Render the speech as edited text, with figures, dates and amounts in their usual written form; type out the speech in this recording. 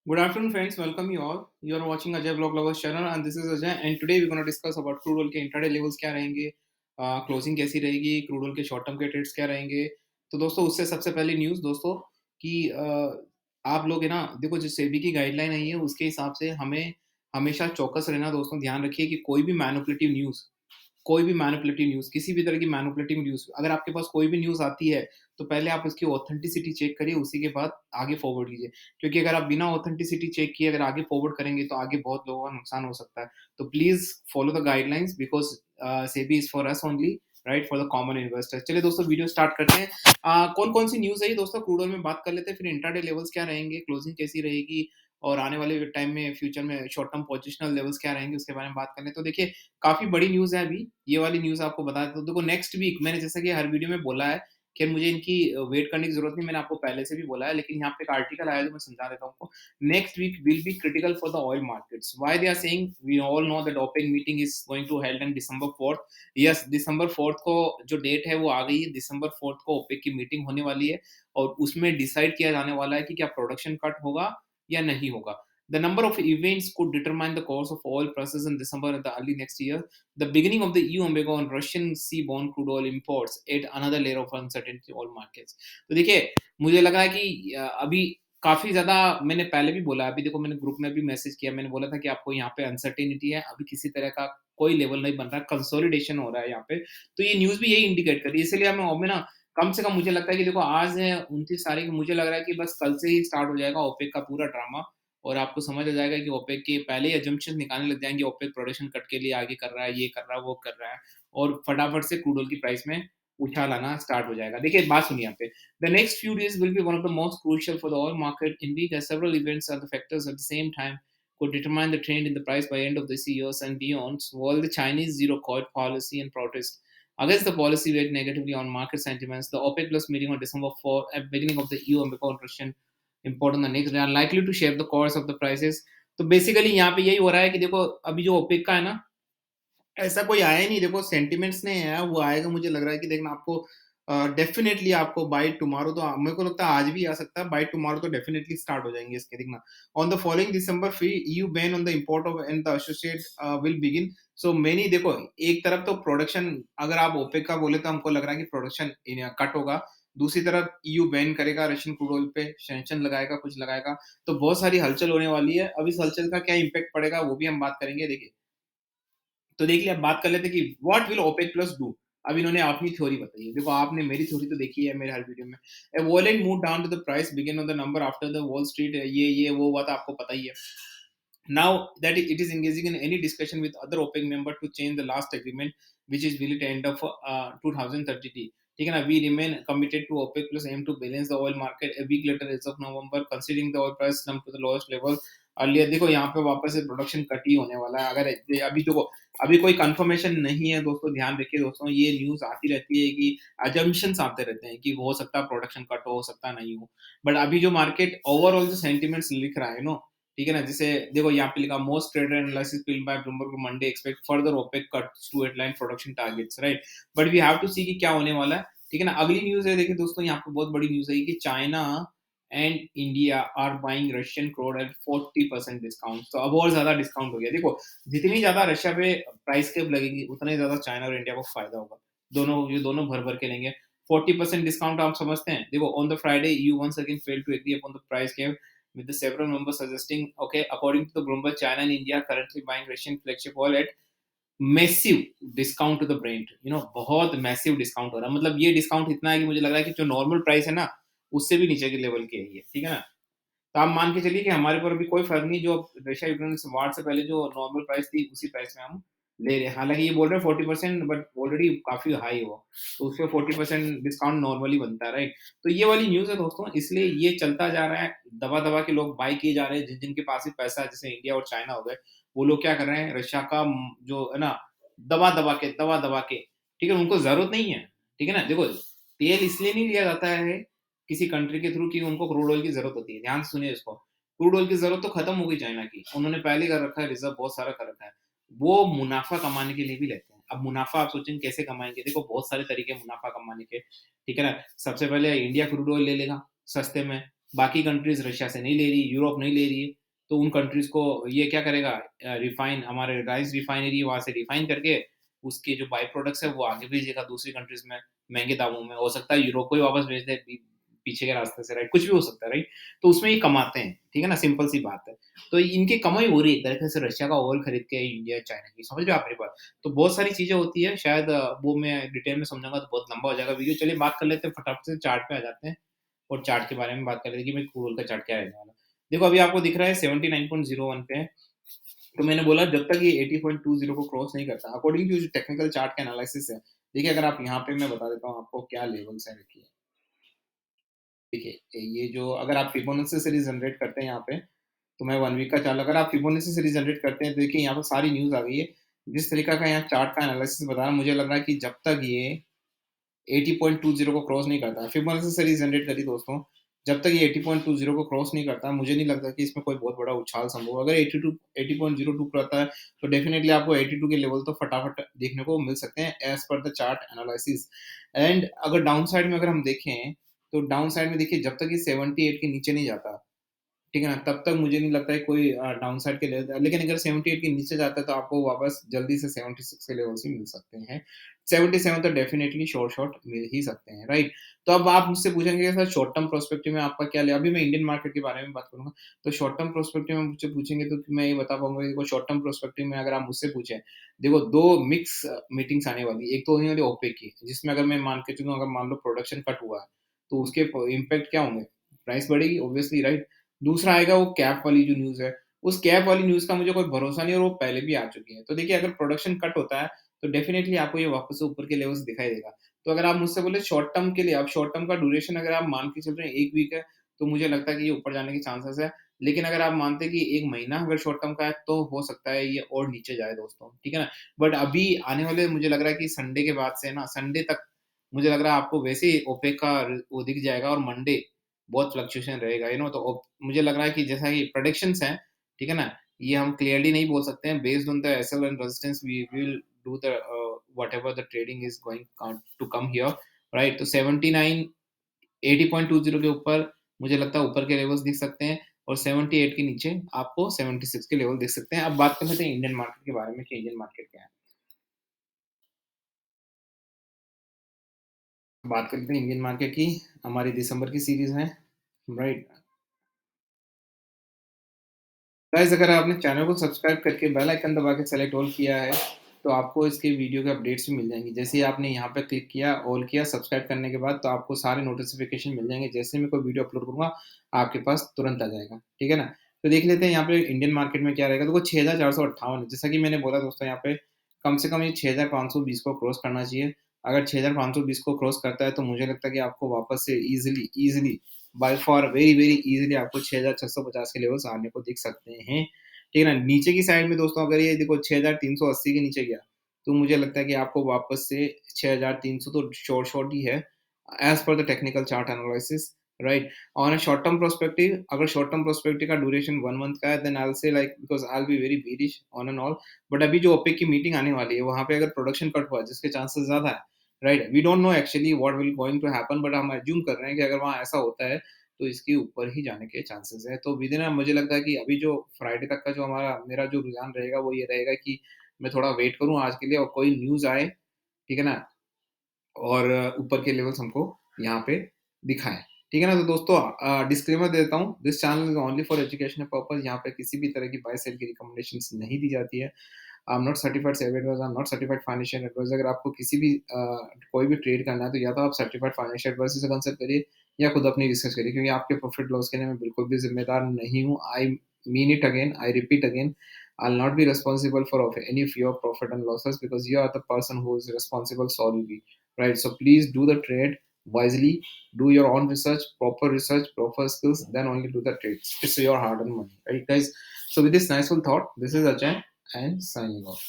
Good afternoon, friends. Welcome you all. You are watching Ajay Vlog Lovers channel, and this is Ajay. And today we're going to discuss about crude oil के intraday levels क्या रहेंगे, closing कैसी रहेगी, crude oil के short term के trades क्या रहेंगे। तो दोस्तों उससे सबसे पहले न्यूज़ दोस्तों कि आप लोग है ना देखो जो सेबी की गाइडलाइन आई है उसके हिसाब से हमें हमेशा चौकस रहना दोस्तों। ध्यान रखिए कि कोई भी मैनिपुलेटिव न्यूज़, किसी भी तरह की मैनिपुलेटिव न्यूज़, अगर आपके पास कोई भी न्यूज़ आती है, तो पहले आप उसकी ऑथेंटिसिटी चेक करिए, उसी के बाद आगे फॉरवर्ड कीजिए। क्योंकि अगर आप बिना ऑथेंटिसिटी चेक किए अगर आगे फॉरवर्ड करेंगे, तो आगे बहुत लोगों का नुकसान हो सकता है। तो please follow the guidelines because SEBI is for us only, right, for the common investor. चलिए दोस्तों वीडियो स्टार्ट करते हैं। कौन-कौन सी न्यूज़ है ये दोस्तों क्रूड ऑयल में बात कर लेते हैं, फिर इंट्राडे लेवल्स क्या रहेंगे, क्लोजिंग कैसी रहेगी और आने वाले टाइम में फ्यूचर में शॉर्ट टर्म पोजिशनल लेवल्स क्या रहेंगे, उसके बारे में बात कर लें। तो देखिए काफ़ी बड़ी न्यूज़ है अभी, ये वाली न्यूज़ आपको बता देता हूँ। देखो नेक्स्ट वीक मैंने जैसा कि हर वीडियो में बोला है कि मुझे इनकी वेट करने की ज़रूरत नहीं, मैंने आपको पहले से भी बोला है, लेकिन यहाँ पे एक आर्टिकल आया है जो मैं समझा देता हूँ आपको। Next week will be critical for the oil markets. Why they are saying? We all know that OPEC meeting is going to held on December 4th। Yes, December 4th को जो डेट है वो आ गई है। December 4th को OPEC की meeting होने वाली है और उसमें डिसाइड किया जाने वाला है कि क्या प्रोडक्शन कट होगा या नहीं होगा। The number of events could determine the course of oil prices in December and the early next year. The beginning of the EU embargo on Russian seaborne crude oil imports add another layer of uncertainty to oil markets. तो देखिए मुझे लग रहा है कि अभी काफ़ी ज़्यादा मैंने पहले भी बोला, अभी देखो मैंने ग्रुप में भी मैसेज किया, मैंने बोला था कि आपको यहाँ पे अनसर्टेनिटी है, अभी किसी तरह का कोई लेवल नहीं बन रहा, कंसोलिडेशन हो रहा है यहाँ पे। तो ये न्यूज़ भी यही इंडिकेट कर रही है, इसलिए हमें अब ना कम से कम मुझे लगता है कि देखो आज है 29 तारीख, मुझे लग रहा है कि बस कल से ही स्टार्ट हो जाएगा ओपेक का पूरा ड्रामा और आपको समझ आ जाएगा कि ओपेक के पहले ही असम्पशन्स निकालने लग जाएँगे, ओपेक प्रोडक्शन कट के लिए आगे कर रहा है, ये कर रहा है, वो कर रहा है और फटाफट से क्रूड ऑयल की प्राइस में उछाल आना स्टार्ट हो जाएगा। देखिए बात सुनिए यहाँ पे, the next few days will be one of the most crucial for the oil market in week as several events are the factors at the same time could determine the trend in the price by end of this year and beyond. So while the Chinese zero COVID policy and protest against the policy weighed negatively on market sentiments, the OPEC Plus meeting on December 4 at beginning of the EU embargo on Russian import on the next day are likely to shape the course of the prices. तो basically यहाँ पे यही हो रहा है कि देखो अभी जो ओपेक का है ना, ऐसा कोई आया ही नहीं, देखो सेंटिमेंट्स नहीं आया, वो आएगा मुझे लग रहा है कि देखना आपको डेफिनिटली आपको बाय टुमारो, तो मेरे को लगता है आज भी आ सकता है, बाय टुमारो तो डेफिनिटली स्टार्ट हो जाएंगे इसके, देखना। On the following December free EU ban on the import of and the associate will begin. So many देखो एक तरफ तो प्रोडक्शन, अगर आप ओपेक का बोले तो हमको लग रहा है कि प्रोडक्शन कट होगा, दूसरी तरफ ईयू बैन करेगा रशियन क्रूड ऑयल पे, सैंक्शन लगाएगा, कुछ लगाएगा, तो बहुत सारी हलचल होने वाली है। अब इस हलचल का क्या इम्पैक्ट पड़ेगा वो भी हम बात करेंगे। देखिए तो देखिए अब बात कर लेते हैं कि what will OPEC plus do. अब इन्होंने अपनी थ्योरी बताई है, देखो आपने मेरी थ्योरी तो देखी है मेरे हर वीडियो में। A wallet move down to the price begin on the number after the Wall Street, ये वो बात आपको पता ही है। Now that it is engaging in any discussion with other OPEC member to change the last agreement, which is valid at end of 2030, ठीक है ना, we remain committed to OPEC plus aim to balance the oil market a week later as of November, considering the oil price slump to the lowest level earlier। देखो यहाँ पे वापस से production cut ही होने वाला है, अगर अभी देखो अभी कोई कंफर्मेशन नहीं है दोस्तों, ध्यान रखिए दोस्तों, ये न्यूज़ आती रहती है कि assumptions आते रहते हैं कि हो सकता है प्रोडक्शन कट हो सकता नहीं हो, बट अभी जो मार्केट ओवरऑल जो सेंटिमेंट्स लिख रहा है नो, ठीक है ना, जैसे देखो यहाँ पे लिखा most trader analysis filled by Bloomberg Monday expect further OPEC cuts to headline production targets, right, but we have to see कि क्या होने वाला है। ठीक है ना, अगली न्यूज़ है देखिए दोस्तों, यहाँ पे बहुत बड़ी न्यूज़ है कि China and India are buying Russian crude at 40% discount. तो अब और ज़्यादा डिस्काउंट हो गया। देखो जितनी ज़्यादा रशिया पे प्राइस कैप लगेगी उतना ही ज़्यादा चाइना और इंडिया को फ़ायदा होगा। दोनों भर-भर के लेंगे। 40% डिस्काउंट आप समझते हैं? देखो on the Friday you once again failed to agree upon the price cap with the several members suggesting, okay, according to the Bloomberg, China and India are currently buying Russian flagship oil at massive discount to the Brent। You know, बहुत massive discount हो रहा है। मतलब ये discount इतना है कि मुझे लग रहा है कि जो नॉर्मल प्राइस है ना, उससे भी नीचे के लेवल की है ये, ठीक है ना? तो आप मान के चलिए कि हमारे ऊपर अभी कोई फ़र्क नहीं, जो रशिया यूक्रेन वार से पहले जो नॉर्मल प्राइस थी, उसी प्राइस में हम ले रहे हैं। हालाँकि ये बोल रहे हैं 40%, बट ऑलरेडी काफ़ी हाई हो, तो उसपे 40% डिस्काउंट नॉर्मली बनता है, राइट? तो ये वाली न्यूज़ है दोस्तों, इसलिए ये चलता जा रहा है, दबा-दबा के लोग बाय किए जा रहे हैं, जिनके पास भी पैसा है, जैसे इंडिया और चाइना हो गए, वो लोग क्या कर रहे हैं, रशिया का जो है ना, दबा-दबा के, ठीक है? उनको ज़रूरत नहीं है, ठीक है ना? देखो, तेल इसलिए नहीं लिया जाता है किसी कंट्री के थ्रू कि उनको क्रूड ऑयल की ज़रूरत होती है। ध्यान से सुनिए इसको, क्रूड ऑयल की ज़रूरत तो खत्म हो गई चाइना की, उन्होंने पहले कर रखा है, रिज़र्व बहुत सारा कर रखा है। वो मुनाफ़ा कमाने के लिए भी लेते हैं। अब मुनाफ़ा आप सोचेंगे कैसे कमाएँगे? देखो बहुत सारे तरीके हैं मुनाफ़ा कमाने के, ठीक है ना? सबसे पहले इंडिया क्रूड ऑयल ले लेगा सस्ते में, बाकी कंट्रीज़ रशिया से नहीं ले रही, यूरोप नहीं ले रही, तो उन कंट्रीज़ को ये क्या करेगा, रिफाइन हमारे राइस रिफाइनरी वहाँ से रिफाइन करके उसके जो बाय प्रोडक्ट्स है वो आगे भेजेगा दूसरी कंट्रीज़ में महँगे दामों में। हो सकता है यूरोप को ही वापस भेज दे पीछे के रास्ते से, राइट? कुछ भी हो सकता है, राइट? तो उसमें ये कमाते हैं, ठीक है ना? सिंपल सी बात है। तो इनकी कमाई हो रही है एक तरीके से रशिया का ऑयल खरीद के इंडिया, चाइना की, समझ रहे हो आप मेरी बात? तो बहुत सारी चीज़ें होती है, शायद वो मैं डिटेल में समझाऊँगा तो बहुत लंबा हो जाएगा वीडियो। चलिए बात कर लेते हैं, फटाफट से चार्ट पे आ जाते हैं और चार्ट के बारे में बात कर लेते हैं कि भाई क्रूड ऑयल का चार्ट क्या रहने वाला है। देखो अभी आपको दिख रहा है 79.01 पे है, तो मैंने बोला जब तक ये 80.20 को क्रॉस नहीं करता, अकॉर्डिंग टू जो टेक्निकल चार्ट का एनालिसिस है, देखिए अगर आप यहाँ पे मैं बता देता हूँ आपको क्या लेवल्स हैं, देखिए। देखिए, ये जो अगर आप फिबोनाची सीरीज़ जनरेट करते हैं यहाँ पे, तो मैं 1 वीक का चार्ट, अगर आप फिबोनाची सीरीज़ जनरेट करते हैं, तो देखिए यहाँ पे सारी न्यूज़ आ गई है। जिस तरीका का यहाँ चार्ट का एनालिसिस बता रहा है, मुझे लग रहा है कि जब तक ये 80.20 को क्रॉस नहीं करता है, फिबोनाची सीरीज़ जनरेट करी दोस्तों, जब तक ये 80.20 को क्रॉस नहीं करता, मुझे नहीं लगता कि इसमें कोई बहुत बड़ा उछाल संभव है। अगर 82 80.02 करता है, तो डेफिनिटली आपको 82 के लेवल तो फटाफट देखने को मिल सकते हैं as per the chart analysis. And अगर डाउन साइड में अगर हम देखें, तो डाउन साइड में देखिए जब तक ये 78 के नीचे नहीं जाता, ठीक है ना? तब तक मुझे नहीं लगता है कोई डाउनसाइड के लेवल, लेकिन अगर 78 के नीचे जाता है तो आपको वापस जल्दी से 76 के लेवल्स ही मिल सकते हैं। 77 तो डेफिनिटली शॉर्ट मिल ही सकते हैं, राइट? तो अब आप मुझसे पूछेंगे कि सर शॉर्ट टर्म पर्सपेक्टिव में आपका क्या ले, अभी मैं इंडियन मार्केट के बारे में बात करूँगा। तो शॉर्ट टर्म पर्सपेक्टिव में मुझसे पूछेंगे तो मैं ये बता पाऊँगा, देखो शॉर्ट टर्म पर्सपेक्टिव में अगर आप मुझसे पूछें, देखो 2 मिक्स मीटिंग्स आने वाली है। एक तो होने वाली ओपेक की, जिसमें अगर मैं मान के चलूँ, अगर मान लो प्रोडक्शन कट हुआ है, तो उसके प इम्पैक्ट क्या होंगे? प्राइस बढ़ेगी ऑब्वियसली, राइट? दूसरा आएगा वो कैप वाली जो न्यूज़ है, उस कैप वाली न्यूज़ का मुझे कोई भरोसा नहीं है और वो पहले भी आ चुकी है। तो देखिए अगर प्रोडक्शन कट होता है, तो डेफ़िनेटली आपको ये वापस से ऊपर के लेवल्स दिखाई देगा। तो अगर आप मुझसे बोले शॉर्ट टर्म के लिए, अब शॉर्ट टर्म का ड्यूरेशन अगर आप मान के चल रहे हैं 1 वीक है, तो मुझे लगता है कि ये ऊपर जाने के चांसेस है। लेकिन अगर आप मानते हैं कि 1 महीना अगर शॉर्ट टर्म का है, तो हो सकता है ये और नीचे जाए दोस्तों, ठीक है ना? बट अभी आने वाले मुझे लग रहा है कि संडे के बाद से ना, संडे तक मुझे लग रहा है आपको वैसे ही ओपेक का वो दिख जाएगा और मंडे बहुत फ्लक्चुएशन रहेगा, तो मुझे लग रहा है कि जैसा कि प्रेडिक्शंस हैं, ठीक है ना? ये हम क्लियरली नहीं बोल सकते हैं, based on the SL and resistance we will do the whatever the trading is going to come here, right? तो 79 80.20 के ऊपर मुझे लगता है ऊपर के लेवल्स दिख सकते हैं और 78 के नीचे आपको 76 के लेवल दिख सकते हैं। अब बात कर लेते हैं इंडियन मार्केट के बारे में कि इंडियन मार्केट क्या है? बात कर लेते हैं इंडियन मार्केट की, हमारी दिसंबर की सीरीज़ है, राइट? गाइस अगर आपने चैनल को सब्सक्राइब करके बेल आइकन दबा के सेलेक्ट ऑल किया है, तो आपको इसके वीडियो के अपडेट्स भी मिल जाएँगी। जैसे ही आपने यहाँ पे क्लिक किया, ऑल किया सब्सक्राइब करने के बाद, तो आपको सारे नोटिफ़िकेशन मिल जाएँगे। जैसे ही मैं कोई वीडियो अपलोड करूँगा, आपके पास तुरंत आ जाएगा, ठीक है ना? तो देख लेते हैं यहाँ पे इंडियन मार्केट में क्या रहेगा। देखो 6458 है, जैसा कि मैंने बोला दोस्तों, यहाँ पे कम से कम ये 6520 को क्रॉस करना चाहिए। अगर 6520 को क्रॉस करता है, तो मुझे लगता है कि आपको वापस से easily easily by far very, very easily आपको 6650 के लेवल्स आने को दिख सकते हैं। ठीक है ना? नीचे की साइड में दोस्तों अगर ये देखो 6380 के नीचे गया, तो मुझे लगता है कि आपको वापस से 6300 तो शॉर्ट ही है, as per the technical chart analysis, right? On a short term perspective, अगर शॉर्ट टर्म पर्सपेक्टिव का ड्यूरेशन 1 मंथ का है, then I will say like because I will be very bearish on and all. But अभी जो OPEC की meeting आने वाली है, वहाँ पे अगर प्रोडक्शन कट हुआ, जिसके चांसेस ज़्यादा है, right? We don't know actually what will going to happen, but हम अस्यूम कर रहे हैं कि अगर वहाँ ऐसा होता है, तो इसके ऊपर ही जाने के चांसेस हैं। तो विदिन मुझे लगता है कि अभी जो फ्राइडे तक का जो मेरा जो रुझान रहेगा, वो ये रहेगा कि मैं थोड़ा वेट करूँ आज के लिए और कोई न्यूज़ आए, ठीक है ना? और ऊपर के लेवल्स हमको यहाँ पे दिखाएँ। ठीक है ना? तो दोस्तों डिस्क्लेमर देता हूँ, this channel is only for educational purpose, यहाँ पे किसी भी तरह की बाय सेल की रिकमेंडेशंस नहीं दी जाती है। I am not certified SEBI adviser, I am not certified financial adviser. अगर आपको किसी भी कोई भी ट्रेड करना है, तो या तो आप सर्टिफाइड फाइनेंशियल एडवाइज़र से कंसल्ट करिए या खुद अपनी रिसर्च करिए, क्योंकि आपके प्रॉफिट लॉस के लिए मैं बिल्कुल भी ज़िम्मेदार नहीं हूँ। I mean it again, I repeat again, I'll not be responsible for of any of your profit and losses, because you are the person who is responsible solely, right? So please do the trade wisely, do your own research, proper skills, then only do the trades. It's your hard-earned money, right, guys? So with this nice thought, this is Ajay and signing off.